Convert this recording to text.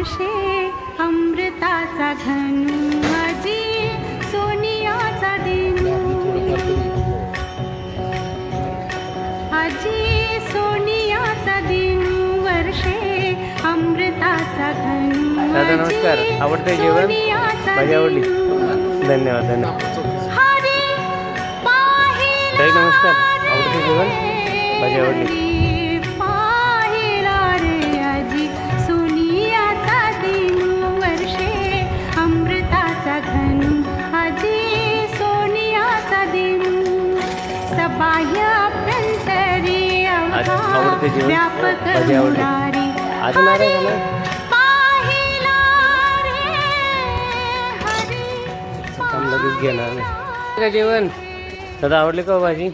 वर्षे अमृताचा घन आजी सोनियाचा दिन आजी सोनियाचा दिन वर्षे अमृताचा घन दादा नमस्कार. आवडते जेवण? भाजी आवडली? धन्यवाद धन्यवाद. ताई नमस्कार. आवडते जेवण? भाजी आवडली? पाहिला रे आजी सोनियाचा दिन वर्षे अमृताचा घन आजी सोनियाचा दिन सबाह्य अभ्यंतरी आवडते जेवण? व्यापक भाजी आवडली? मुरारी आज नाराज झाला? पाहिला रे हरी काम लगेच घेणार नाही. काय जेवण? दादा आवडली का हो भाजी?